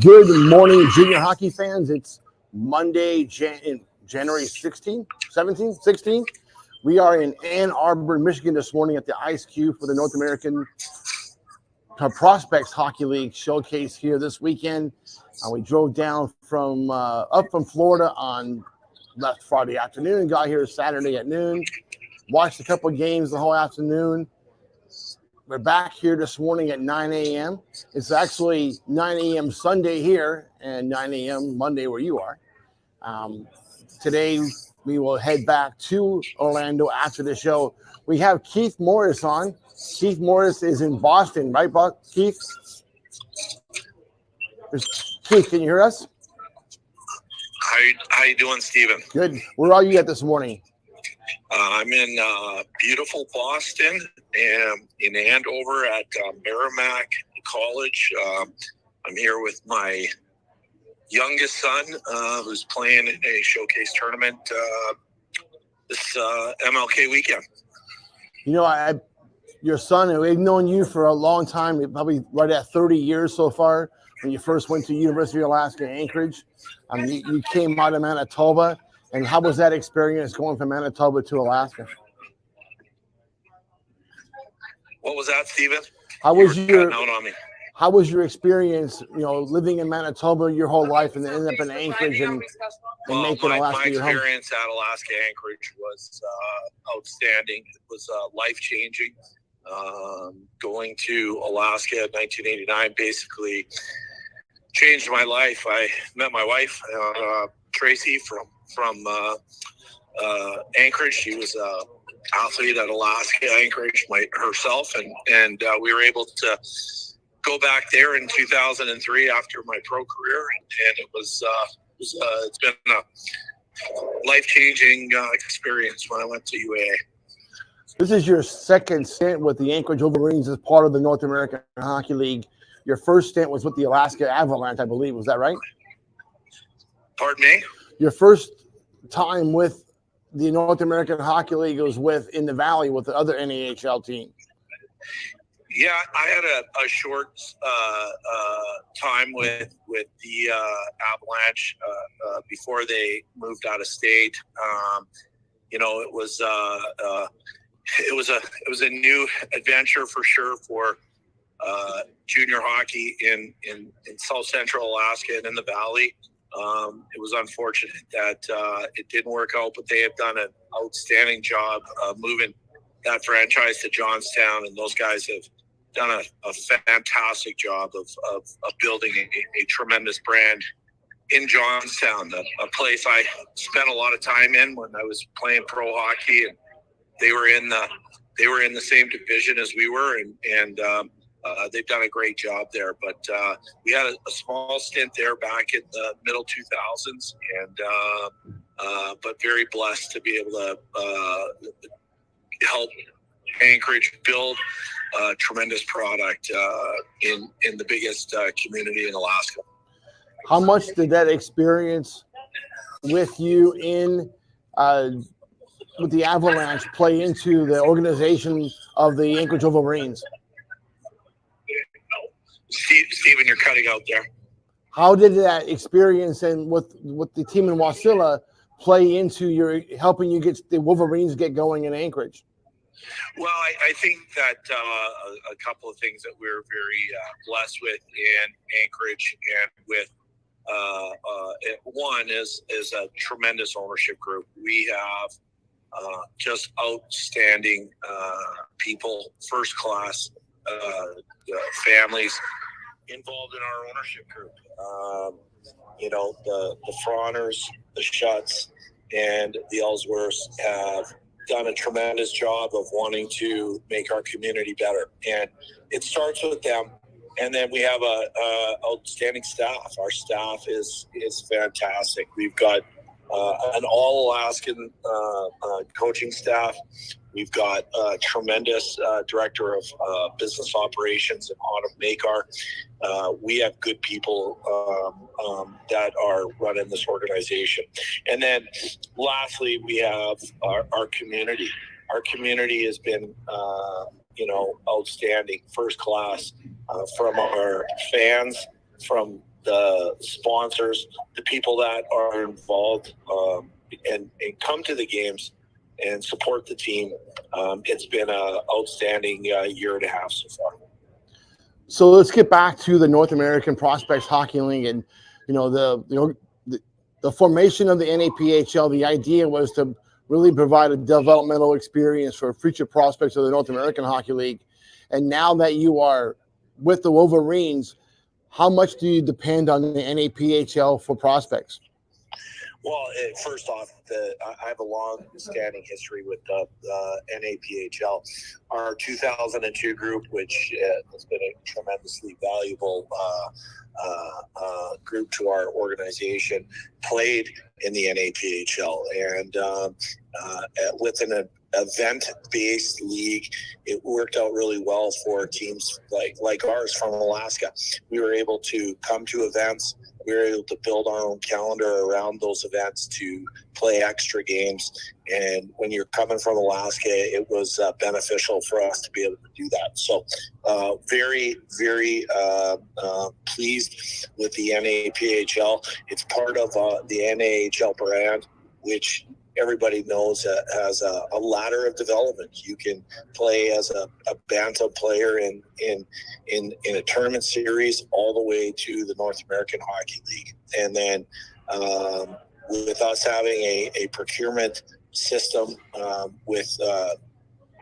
Good morning, junior hockey fans. It's Monday, January 16th, 17th, 16th. We are in Ann Arbor, Michigan this morning at the Ice Cube for the North American Prospects Hockey League showcase here this weekend. We drove down from up from Florida on last Friday afternoon and got here Saturday at noon. Watched a couple of games the whole afternoon. We're back here this morning at 9 a.m. It's actually 9 a.m. Sunday here and 9 a.m. Monday where you are. Today, we will head back to Orlando after the show. We have Keith Morris on. Keith Morris is in Boston, right, Keith? Keith, can you hear us? How you doing, Stephen? Good. Where are you at this morning? I'm in beautiful Boston and in Andover at Merrimack College. I'm here with my youngest son, who's playing in a showcase tournament this MLK weekend. You know, your son, we've known you for a long time, probably right at 30 years so far. When you first went to University of Alaska Anchorage, you came out of Manitoba. And how was that experience going from Manitoba to Alaska? What was that, Stephen? How was your experience, living in Manitoba your whole life and then ending up in Anchorage and making Alaska your home? My experience at Alaska Anchorage was outstanding. It was life-changing. Going to Alaska in 1989 basically changed my life. I met my wife, Tracy, from Anchorage. She was an athlete at Alaska Anchorage herself, and we were able to go back there in 2003 after my pro career, and it's been a life-changing experience when I went to UAA. This is your second stint with the Anchorage Wolverines as part of the North American Hockey League. Your first stint was with the Alaska Avalanche, I believe. Was that right? Pardon me? Your first time with the North American Hockey League was in the Valley with the other NAHL team. Yeah, I had a short time with the Avalanche before they moved out of state. It was a new adventure for sure for junior hockey in South Central Alaska and in the Valley. It was unfortunate that it didn't work out, but they have done an outstanding job moving that franchise to Johnstown, and those guys have done a fantastic job of building a tremendous brand in Johnstown, a place I spent a lot of time in when I was playing pro hockey, and they were in the same division as we were, and they've done a great job there. But we had a small stint there back in the middle 2000s, and but very blessed to be able to help Anchorage build a tremendous product in the biggest community in Alaska. How much did that experience with you with the Avalanche play into the organization of the Anchorage Wolverines? Stephen, you're cutting out there. How did that experience and with the team in Wasilla play into your helping you get the Wolverines get going in Anchorage? Well, I think that a couple of things that we're very blessed with in Anchorage and with one is a tremendous ownership group. We have just outstanding people, first class families involved in our ownership group. The Frauners, the Schutz, and the Ellsworths have done a tremendous job of wanting to make our community better, and it starts with them. And then we have a outstanding staff. Our staff is fantastic. We've got an all-Alaskan coaching staff. We've got a tremendous director of business operations in Autumn Makar. We have good people that are running this organization. And then lastly, we have our community. Our community has been, outstanding, first class, from our fans, from the sponsors, the people that are involved, and come to the games and support the team. It's been an outstanding year and a half so far. So let's get back to the North American Prospects Hockey League, and the formation of the NAPHL. The idea was to really provide a developmental experience for future prospects of the North American Hockey League. And now that you are with the Wolverines, how much do you depend on the NAPHL for prospects? Well, first off, I have a long-standing history with the NAPHL. Our 2002 group, which has been a tremendously valuable group to our organization, played in the NAPHL. And with an event-based league, it worked out really well for teams like ours from Alaska. We were able to come to events. We were able to build our own calendar around those events to play extra games. And when you're coming from Alaska, it was beneficial for us to be able to do that. So very, very pleased with the NAPHL. It's part of the NAHL brand, which everybody knows has a ladder of development. You can play as a bantam player in a tournament series all the way to the North American Hockey League. And then with us having a procurement system with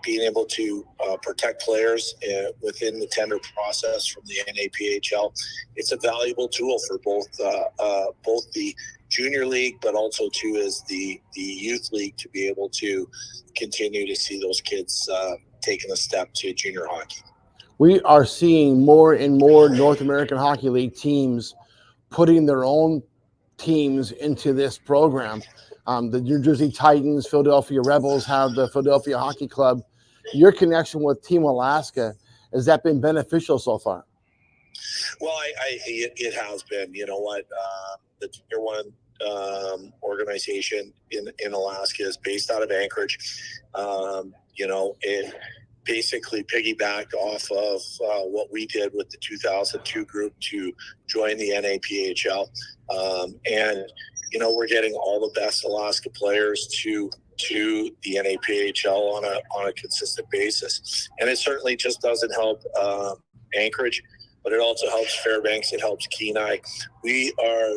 being able to protect players within the tender process from the NAPHL, it's a valuable tool for both the junior league, but also too as the youth league, to be able to continue to see those kids taking a step to junior hockey. We are seeing more and more North American Hockey League teams putting their own teams into this program. The New Jersey Titans, Philadelphia Rebels have the Philadelphia Hockey Club. Your connection with Team Alaska, has that been beneficial so far? Well, it has been. You know what? The Tier 1 organization in Alaska is based out of Anchorage. It basically piggybacked off of what we did with the 2002 group to join the NAPHL. We're getting all the best Alaska players to the NAPHL on a consistent basis. And it certainly just doesn't help Anchorage, but it also helps Fairbanks. It helps Kenai. We are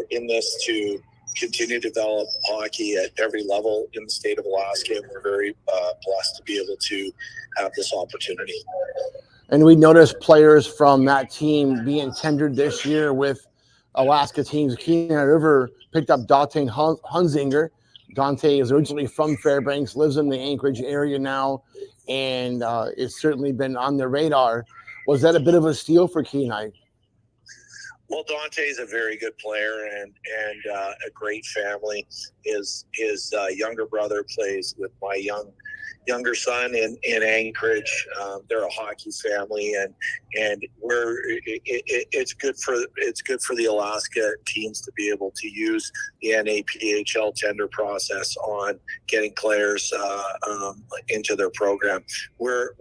in this to continue to develop hockey at every level in the state of Alaska, and we're very blessed to be able to have this opportunity. And we noticed players from that team being tendered this year with Alaska teams. Kenai River picked up Dante Hunzinger. Dante is originally from Fairbanks, lives in the Anchorage area now, and it's certainly been on the radar. Was that a bit of a steal for Kenai? Well, Dante is a very good player and a great family. His younger brother plays with my younger son in Anchorage. They're a hockey family, and it's good for the Alaska teams to be able to use the NAPHL tender process on getting players into their program. We're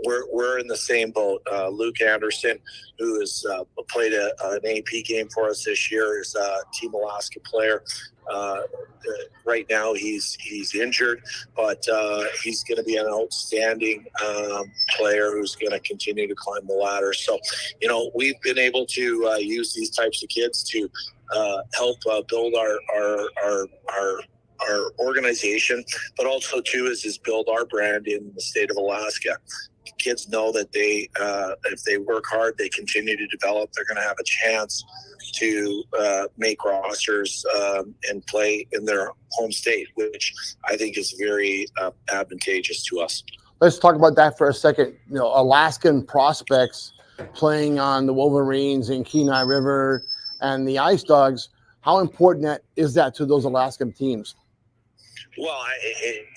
in the same boat. Luke Anderson, who has played an AP game for us this year, is a Team Alaska player. Right now he's injured, but he's going to be an outstanding player who's going to continue to climb the ladder. So, we've been able to use these types of kids to help build our organization, but also too is build our brand in the state of Alaska. Kids know that if they work hard, they continue to develop, they're going to have a chance to make rosters and play in their home state, which I think is very advantageous to us. Let's talk about that for a second. Alaskan prospects playing on the Wolverines and Kenai River and the Ice Dogs. How important is that to those Alaskan teams? Well,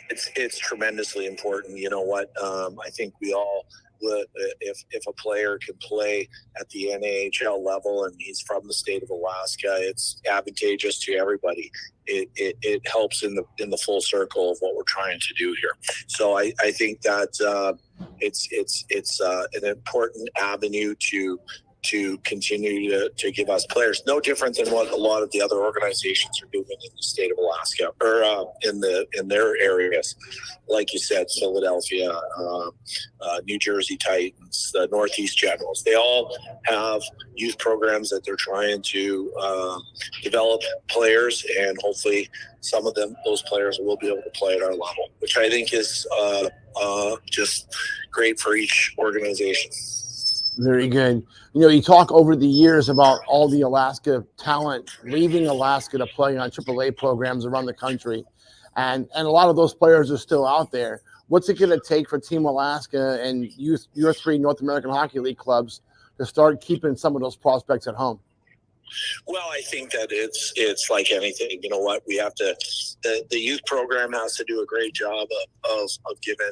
it's tremendously important. You know what? I think we all, if a player can play at the NAHL level and he's from the state of Alaska, it's advantageous to everybody. It helps in the full circle of what we're trying to do here. So I think that it's an important avenue to to continue to give us players. No different than what a lot of the other organizations are doing in the state of Alaska, or in their areas. Like you said, Philadelphia, New Jersey Titans, the Northeast Generals. They all have youth programs that they're trying to develop players, and hopefully some of those players will be able to play at our level, which I think is just great for each organization. Very good. You talk over the years about all the Alaska talent leaving Alaska to play on AAA programs around the country. And a lot of those players are still out there. What's it going to take for Team Alaska and your 3 North American Hockey League clubs to start keeping some of those prospects at home? Well, I think that it's like anything. You know what? We have to the youth program has to do a great job of giving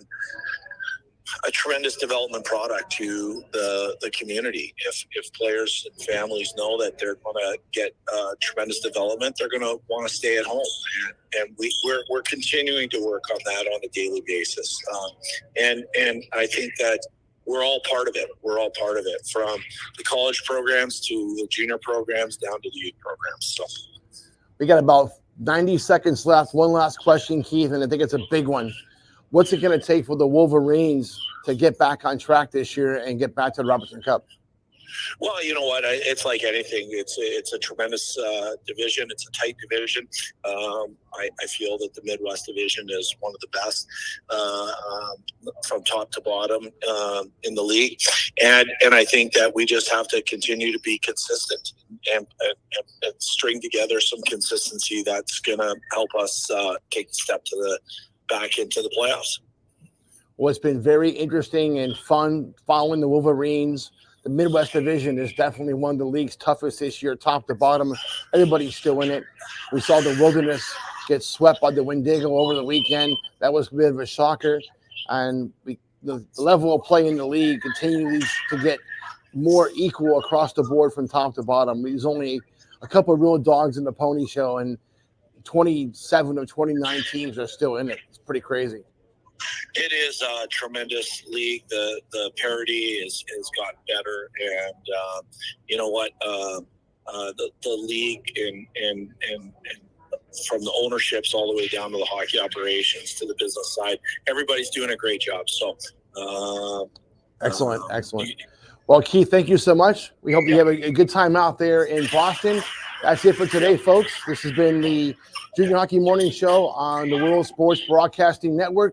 a tremendous development product to the community. If players and families know that they're going to get tremendous development, they're going to want to stay at home. And we're continuing to work on that on a daily basis. And I think that we're all part of it. We're all part of it, from the college programs to the junior programs down to the youth programs. So we got about 90 seconds left. One last question, Keith, and I think it's a big one. What's it going to take for the Wolverines to get back on track this year and get back to the Robertson Cup? Well, you know what? It's like anything. It's a tremendous division. It's a tight division. I feel that the Midwest division is one of the best from top to bottom in the league, and I think that we just have to continue to be consistent and string together some consistency that's going to help us take a step back into the playoffs. Well, it's been very interesting and fun following the Wolverines. The Midwest Division is definitely one of the league's toughest this year, top to bottom. Everybody's still in it. We saw the Wilderness get swept by the Wendigo over the weekend. That was a bit of a shocker. And the level of play in the league continues to get more equal across the board from top to bottom. There's only a couple of real dogs in the pony show, and 27 of 29 teams are still in it. It's pretty crazy. It is a tremendous league. The parity has gotten better, and you know what? The league and from the ownerships all the way down to the hockey operations to the business side, everybody's doing a great job. So, excellent. Well, Keith, thank you so much. We hope you have a good time out there in Boston. That's it for today, folks. This has been the Junior Hockey Morning Show on the World Sports Broadcasting Network.